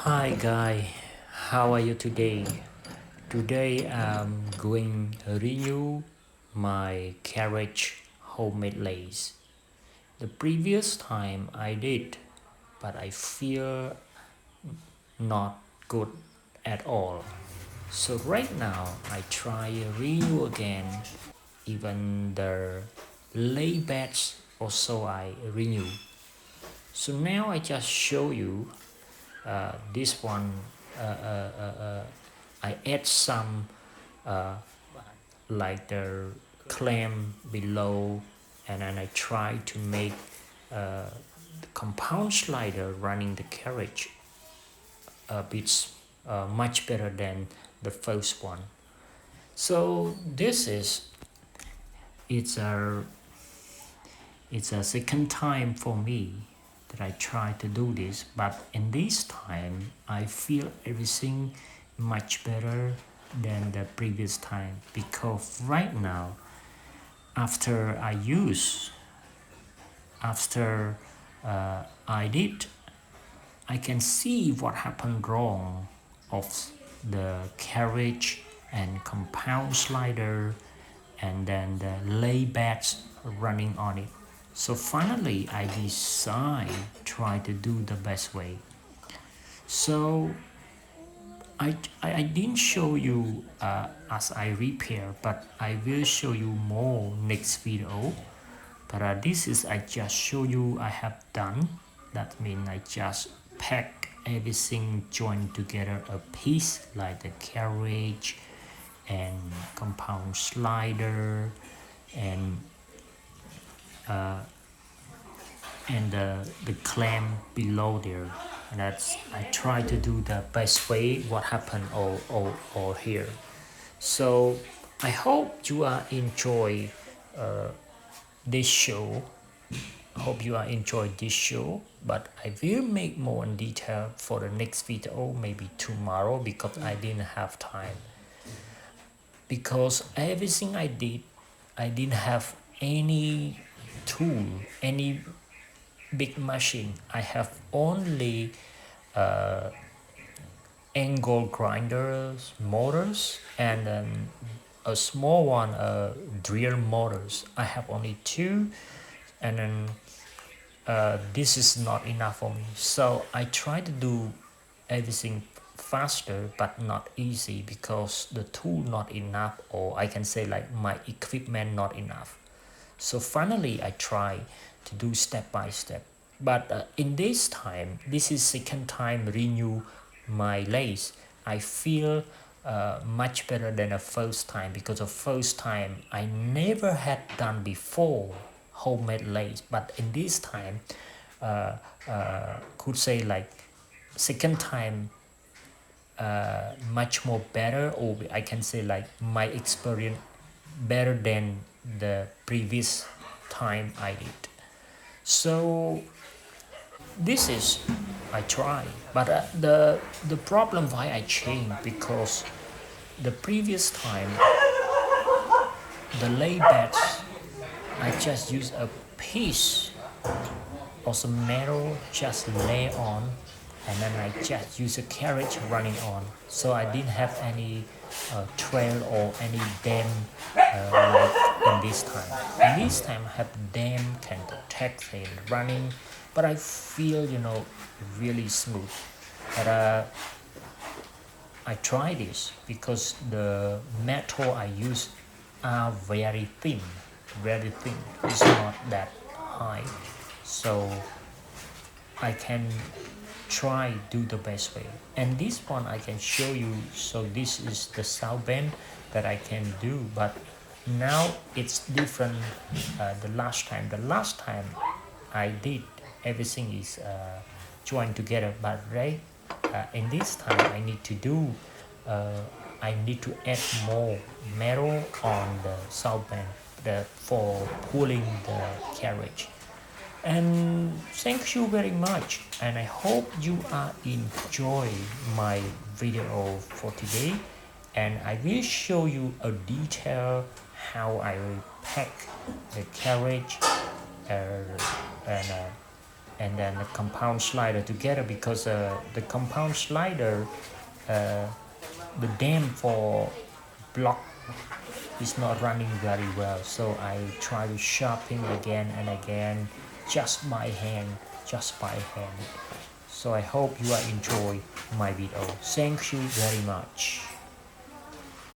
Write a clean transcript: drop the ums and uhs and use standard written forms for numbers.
Hi guy, how are you today? Today I'm going to renew my carriage homemade lace. The previous time I did, but I feel not good at all. So right now I try renew again. Even the lay beds also I renew. So now I just show you this one. Uh, uh, uh, uh, I add some uh, like the clamp below, and then I try to make the compound slider running the carriage a bit much better than the first one. So this is it's a it's a second time for me that I try to do this, but in this time I feel everything much better than the previous time, because right now after after I did, I can see what happened wrong of the carriage and compound slider, and then the lay beds running on it. So finally I decide try to do the best way. So I didn't show you as I repair, but I will show you more next video. But this is I just show you I have done. That means I just pack everything joined together a piece like the carriage and compound slider and uh, the clamp below there. And that's I try to do the best way what happened all here. So I hope you are enjoy this show. Hope you are enjoy this show, but I will make more in detail for the next video, maybe tomorrow, because I didn't have time. Because everything I did, I didn't have any tool, any big machine. I have only angle grinders, motors, and a small one, drill motors. I have only two, and then this is not enough for me. So I try to do everything faster, but not easy, because the tool not enough, or I can say like my equipment not enough. So finally I try to do step by step. But in this time, this is second time renew my lace. I feel much better than the first time, because the first time I never had done before homemade lace. But in this time, could say like second time much more better, or I can say like my experience better than the previous time I did. So this is I try, but the problem why I changed, because the previous time the lay beds I just use a piece of some metal just lay on, and then I just use a carriage running on, so I didn't have any trail or any dam like in this time. In this time I have dam can protect it running, but I feel really smooth. But I try this because the metal I use are very thin. It's not that high, so I can try do the best way. And this one I can show you. So this is the south bend that I can do, but now it's different. The last time I did everything is joined together, but right in this time I need to do I need to add more metal on the south bend for pulling the carriage. And thank you very much, and I hope you are enjoy my video for today, and I will show you a detail how I will pack the carriage and and then the compound slider together, because the compound slider, the dam for block is not running very well, so I try to sharpen again and again, just by hand. So I hope you are enjoy my video. Thank you very much.